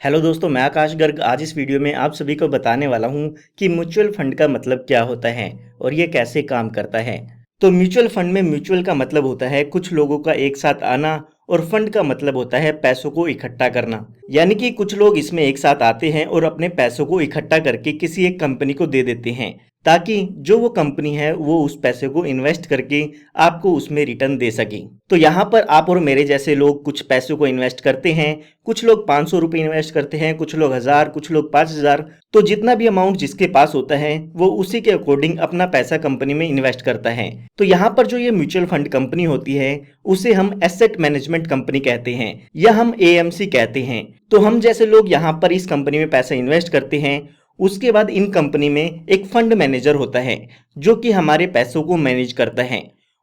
Hello दोस्तों, मैं आकाश गर्ग आज इस वीडियो में आप सभी को बताने वाला हूं कि म्यूचुअल फंड का मतलब क्या होता है और ये कैसे काम करता है। तो म्यूचुअल फंड में म्यूचुअल का मतलब होता है कुछ लोगों का एक साथ आना और फंड का मतलब होता है पैसों को इकट्ठा करना। यानी कि कुछ लोग इसमें एक साथ आते हैं और अपने पैसों को इकट्ठा करके किसी एक कंपनी को दे देते हैं ताकि जो वो कंपनी है वो उस पैसे को इन्वेस्ट करके आपको उसमें रिटर्न दे सके। तो यहाँ पर आप और मेरे जैसे लोग कुछ पैसों को इन्वेस्ट करते हैं। कुछ लोग 500 रुपये इन्वेस्ट करते हैं, कुछ लोग 1000, कुछ लोग 5000। तो जितना भी अमाउंट जिसके पास होता है वो उसी के अकॉर्डिंग अपना पैसा कंपनी में इन्वेस्ट करता है। तो यहाँ पर जो ये म्यूचुअल फंड कंपनी होती है उसे हम एसेट मैनेजमेंट कंपनी कहते हैं या हम एएमसी कहते हैं। तो हम जैसे लोग यहाँ पर इस कंपनी में पैसा इन्वेस्ट करते हैं। उसके बाद इन कंपनी में एक फंड मैनेजर होता है जो कि हमारे पैसों को मैनेज करता है।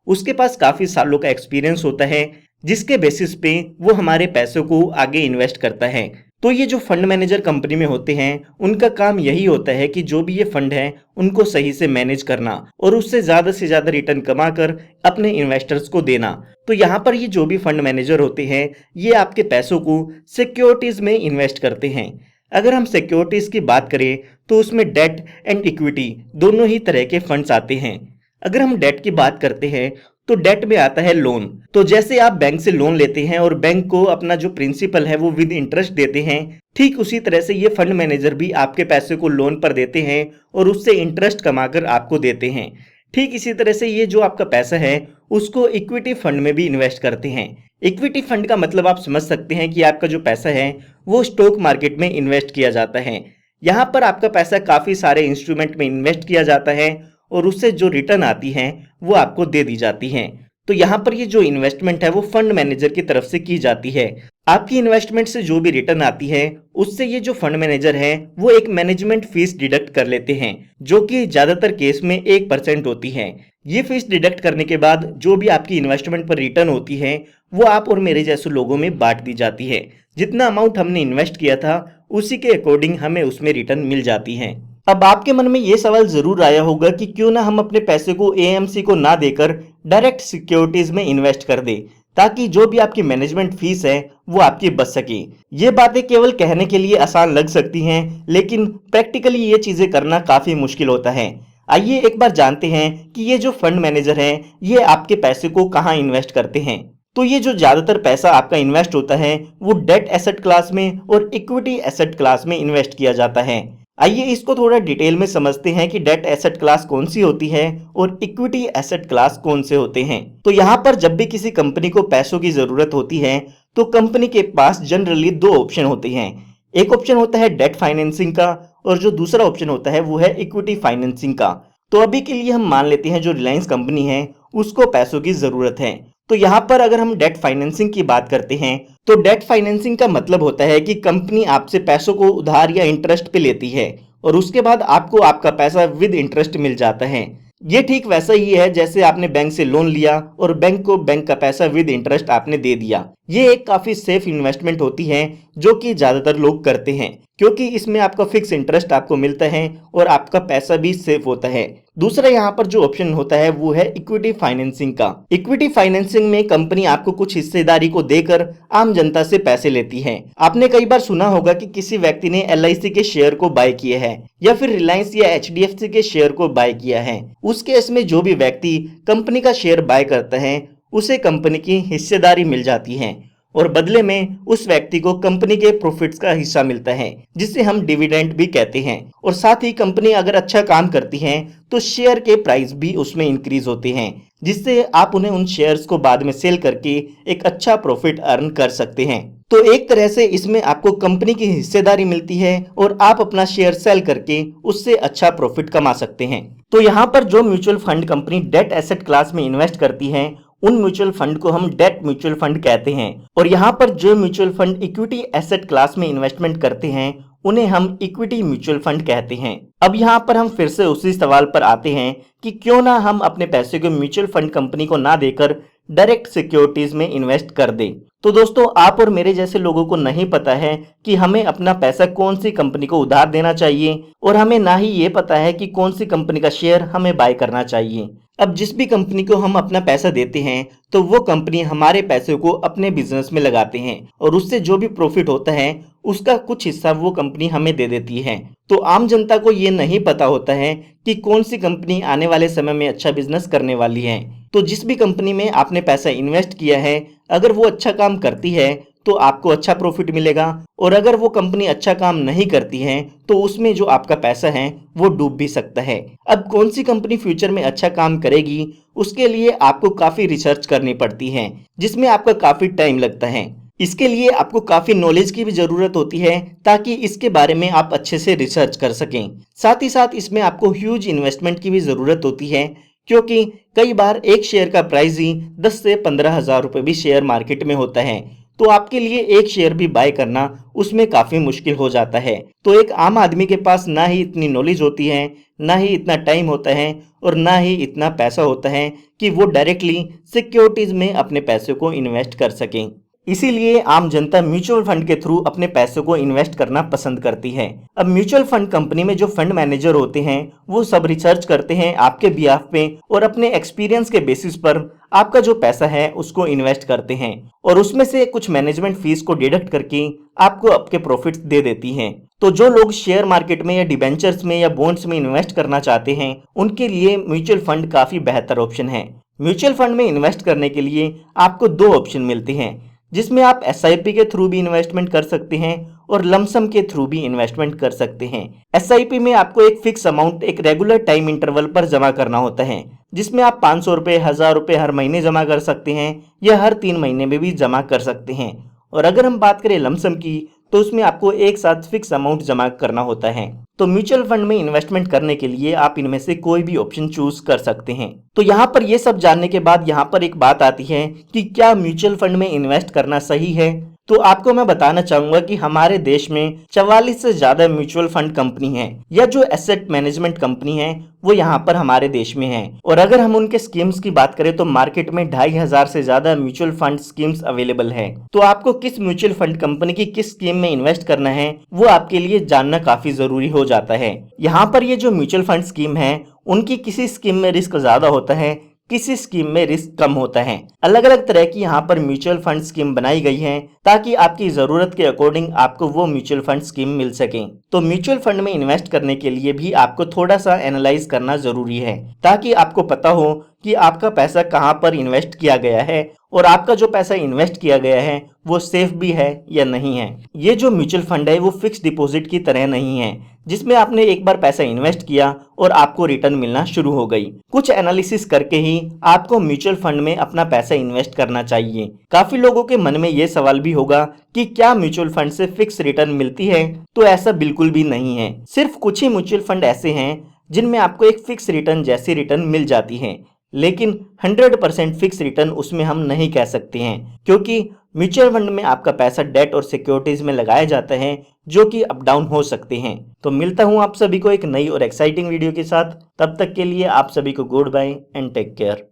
उसके पास काफी सालों का एक्सपीरियंस होता है जिसके बेसिस पे वो हमारे पैसों को आगे इन्वेस्ट करता है। तो ये जो फंड मैनेजर कंपनी में होते हैं उनका काम यही होता है कि जो भी ये फंड है उनको सही से मैनेज करना और उससे ज्यादा रिटर्न कमाकर अपने इन्वेस्टर्स को देना। तो यहाँ पर ये जो भी फंड मैनेजर होते हैं ये आपके पैसों को सिक्योरिटीज में इन्वेस्ट करते हैं। अगर हम सिक्योरिटीज की बात करें तो उसमें डेट एंड इक्विटी दोनों ही तरह के फंड्स आते हैं। अगर हम डेट की बात करते हैं तो डेट में आता है लोन। तो जैसे आप बैंक से लोन लेते हैं और बैंक को अपना जो प्रिंसिपल है वो विद इंटरेस्ट देते हैं, ठीक उसी तरह से ये फंड मैनेजर भी आपके पैसे को लोन पर देते हैं और उससे इंटरेस्ट कमाकर आपको देते हैं। ठीक इसी तरह से ये जो आपका पैसा है उसको इक्विटी फंड में भी इन्वेस्ट करते हैं। इक्विटी फंड का मतलब आप समझ सकते हैं कि आपका जो पैसा है वो स्टॉक मार्केट में इन्वेस्ट किया जाता है। यहाँ पर आपका पैसा काफी सारे इंस्ट्रूमेंट में इन्वेस्ट किया जाता है और उससे जो रिटर्न आती है वो आपको दे दी जाती है। तो यहाँ पर ये जो इन्वेस्टमेंट है वो फंड मैनेजर की तरफ से की जाती है। आपकी इन्वेस्टमेंट से जो भी रिटर्न आती है उससे ये जो फंड मैनेजर है वो एक मैनेजमेंट फीस डिडक्ट कर लेते हैं जो कि ज्यादातर केस में 1% होती है। ये फीस डिडक्ट करने के बाद जो भी आपकी इन्वेस्टमेंट पर रिटर्न होती है वो आप और मेरे जैसे लोगों में बांट दी जाती है। जितना अमाउंट हमने इन्वेस्ट किया था उसी के अकॉर्डिंग हमें उसमें रिटर्न मिल जाती है। अब आपके मन में ये सवाल जरूर आया होगा कि क्यों ना हम अपने पैसे को एएमसी को ना देकर डायरेक्ट सिक्योरिटीज में इन्वेस्ट कर दे ताकि जो भी आपकी मैनेजमेंट फीस है वो आपकी बच सके। ये बातें केवल कहने के लिए आसान लग सकती हैं लेकिन प्रैक्टिकली ये चीजें करना काफी मुश्किल होता है। आइए एक बार जानते हैं कि ये जो फंड मैनेजर है ये आपके पैसे को कहाँ इन्वेस्ट करते हैं। तो ये जो ज्यादातर पैसा आपका इन्वेस्ट होता है वो डेट एसेट क्लास में और इक्विटी एसेट क्लास में इन्वेस्ट किया जाता है। आइए इसको थोड़ा डिटेल में समझते हैं कि डेट एसेट क्लास कौन सी होती है और इक्विटी एसेट क्लास कौन से होते हैं। तो यहाँ पर जब भी किसी कंपनी को पैसों की जरूरत होती है तो कंपनी के पास जनरली दो ऑप्शन होते हैं। एक ऑप्शन होता है डेट फाइनेंसिंग का और जो दूसरा ऑप्शन होता है वो है इक्विटी फाइनेंसिंग का। तो अभी के लिए हम मान लेते हैं जो रिलायंस कंपनी है उसको पैसों की जरूरत है। तो यहाँ पर अगर हम डेट फाइनेंसिंग की बात करते हैं तो डेट फाइनेंसिंग का मतलब होता है कि कंपनी आपसे पैसों को उधार या इंटरेस्ट पे लेती है और उसके बाद आपको आपका पैसा विद इंटरेस्ट मिल जाता है। ये ठीक वैसा ही है जैसे आपने बैंक से लोन लिया और बैंक को बैंक का पैसा विद इंटरेस्ट आपने दे दिया। ये एक काफी सेफ इन्वेस्टमेंट होती है जो कि ज्यादातर लोग करते हैं क्योंकि इसमें आपका फिक्स इंटरेस्ट आपको मिलता है और आपका पैसा भी सेफ होता है। दूसरा यहाँ पर जो ऑप्शन होता है वो है इक्विटी फाइनेंसिंग का। इक्विटी फाइनेंसिंग में कंपनी आपको कुछ हिस्सेदारी को देकर आम जनता से पैसे लेती है। आपने कई बार सुना होगा कि किसी व्यक्ति ने एलआईसी के शेयर को बाय किए हैं या फिर रिलायंस या एचडीएफसी के शेयर को बाय किया है। उस केस में जो भी व्यक्ति कंपनी का शेयर बाय करता है उसे कंपनी की हिस्सेदारी मिल जाती है और बदले में उस व्यक्ति को कंपनी के प्रॉफिट्स का हिस्सा मिलता है जिसे हम डिविडेंड भी कहते हैं। और साथ ही कंपनी अगर अच्छा काम करती है तो शेयर के प्राइस भी उसमें इंक्रीज होते हैं जिससे आप उन्हें उन शेयर्स को बाद में सेल करके एक अच्छा प्रॉफिट अर्न कर सकते हैं। तो एक तरह से इसमें आपको कंपनी की हिस्सेदारी मिलती है और आप अपना शेयर सेल करके उससे अच्छा प्रॉफिट कमा सकते हैं। तो यहाँ पर जो mutual fund company debt asset class में इन्वेस्ट करती है उन म्यूचुअल फंड को हम डेट म्यूचुअल फंड कहते हैं और यहाँ पर जो mutual fund equity asset class में इन्वेस्टमेंट करते हैं उन्हें हम इक्विटी म्यूचुअल फंड कहते हैं। अब यहाँ पर हम फिर से उसी सवाल पर आते हैं कि क्यों ना हम अपने पैसे को म्यूचुअल फंड कंपनी को ना देकर डायरेक्ट सिक्योरिटीज में इन्वेस्ट कर दें। तो दोस्तों आप और मेरे जैसे लोगों को नहीं पता है कि हमें अपना पैसा कौन सी कंपनी को उधार देना चाहिए और हमें ना ही ये पता है कि कौन सी कंपनी का शेयर हमें बाय करना चाहिए। अब जिस भी कंपनी को हम अपना पैसा देते हैं तो वो कंपनी हमारे पैसे को अपने बिजनेस में लगाते हैं और उससे जो भी प्रॉफिट होता है उसका कुछ हिस्सा वो कंपनी हमें दे देती है। तो आम जनता को ये नहीं पता होता है कि कौन सी कंपनी आने वाले समय में अच्छा बिजनेस करने वाली है। तो जिस भी कंपनी में आपने पैसा इन्वेस्ट किया है, अगर वो अच्छा काम करती है तो आपको अच्छा प्रॉफिट मिलेगा, और अगर वो कंपनी अच्छा काम नहीं करती है तो उसमें जो आपका पैसा है वो डूब भी सकता है। अब कौन सी कंपनी फ्यूचर में अच्छा काम करेगी उसके लिए आपको काफी रिसर्च करनी पड़ती है, जिसमें आपका काफी टाइम लगता है। इसके लिए आपको काफी नॉलेज की भी जरूरत होती है ताकि इसके बारे में आप अच्छे से रिसर्च कर सकें। साथ ही साथ इसमें आपको ह्यूज इन्वेस्टमेंट की भी जरूरत होती है, क्योंकि कई बार एक शेयर का प्राइस ही 10 से 15 हज़ार रुपए भी शेयर मार्केट में होता है। तो आपके लिए एक शेयर भी बाय करना उसमें काफी मुश्किल हो जाता है। तो एक आम आदमी के पास ना ही इतनी नॉलेज होती है, ना ही इतना टाइम होता है, और ना ही इतना पैसा होता है कि वो डायरेक्टली सिक्योरिटीज में अपने पैसे को इन्वेस्ट कर सकें। इसीलिए आम जनता म्यूचुअल फंड के थ्रू अपने पैसों को इन्वेस्ट करना पसंद करती है। अब म्यूचुअल फंड कंपनी में जो फंड मैनेजर होते हैं वो सब रिसर्च करते हैं आपके बिहाफ पे, और अपने एक्सपीरियंस के बेसिस पर आपका जो पैसा है उसको इन्वेस्ट करते हैं, और उसमें से कुछ मैनेजमेंट फीस को डिडक्ट करके आपको आपके प्रॉफिट्स दे देती हैं। तो जो लोग शेयर मार्केट में या डिबेंचर्स में या बॉन्ड्स में इन्वेस्ट करना चाहते हैं उनके लिए म्यूचुअल फंड काफी बेहतर ऑप्शन है। म्यूचुअल फंड में इन्वेस्ट करने के लिए आपको दो ऑप्शन मिलते हैं, जिसमें आप एसआईपी के थ्रू भी इन्वेस्टमेंट कर सकते हैं और लमसम के थ्रू भी इन्वेस्टमेंट कर सकते हैं। एसआईपी में आपको एक फिक्स अमाउंट एक रेगुलर टाइम इंटरवल पर जमा करना होता है, जिसमें आप 500 रुपये, 1000 रुपये हर महीने जमा कर सकते हैं या हर 3 महीने में भी जमा कर सकते हैं। और अगर हम बात करें लमसम की तो उसमें आपको एक साथ फिक्स अमाउंट जमा करना होता है। तो म्यूचुअल फंड में इन्वेस्टमेंट करने के लिए आप इनमें से कोई भी ऑप्शन चूज कर सकते हैं। तो यहाँ पर ये सब जानने के बाद यहाँ पर एक बात आती है कि क्या म्यूचुअल फंड में इन्वेस्ट करना सही है। तो आपको मैं बताना चाहूंगा कि हमारे देश में 44 से ज्यादा म्यूचुअल फंड कंपनी हैं, या जो एसेट मैनेजमेंट कंपनी है वो यहाँ पर हमारे देश में है। और अगर हम उनके स्कीम्स की बात करें तो मार्केट में 2500 से ज्यादा म्यूचुअल फंड स्कीम्स अवेलेबल है। तो आपको किस म्यूचुअल फंड कंपनी की किस स्कीम में इन्वेस्ट करना है वो आपके लिए जानना काफी जरूरी हो जाता है। यहाँ पर ये जो म्यूचुअल फंड स्कीम है उनकी किसी स्कीम में रिस्क ज्यादा होता है, किसी स्कीम में रिस्क कम होता है। अलग अलग तरह की यहाँ पर म्यूचुअल फंड स्कीम बनाई गई है ताकि आपकी जरूरत के अकॉर्डिंग आपको वो म्यूचुअल फंड स्कीम मिल सके। तो म्यूचुअल फंड में इन्वेस्ट करने के लिए भी आपको थोड़ा सा एनालाइज करना जरूरी है, ताकि आपको पता हो कि आपका पैसा कहाँ पर इन्वेस्ट किया गया है और आपका जो पैसा इन्वेस्ट किया गया है वो सेफ भी है या नहीं है। ये जो म्यूचुअल फंड है वो फिक्स डिपॉजिट की तरह नहीं है, जिसमें आपने एक बार पैसा इन्वेस्ट किया और आपको रिटर्न मिलना शुरू हो गई। कुछ एनालिसिस करके ही आपको म्यूचुअल फंड में अपना पैसा इन्वेस्ट करना चाहिए। काफी लोगों के मन में ये सवाल भी होगा कि क्या म्यूचुअल फंड से फिक्स रिटर्न मिलती है। तो ऐसा बिल्कुल भी नहीं है। सिर्फ कुछ ही म्यूचुअल फंड ऐसे हैं जिनमें आपको एक फिक्स रिटर्न जैसी रिटर्न मिल जाती है, लेकिन 100% फिक्स रिटर्न उसमें हम नहीं कह सकते हैं, क्योंकि म्यूचुअल फंड में आपका पैसा डेट और सिक्योरिटीज में लगाया जाता है जो कि अप डाउन हो सकते हैं। तो मिलता हूं आप सभी को एक नई और एक्साइटिंग वीडियो के साथ। तब तक के लिए आप सभी को goodbye and take care.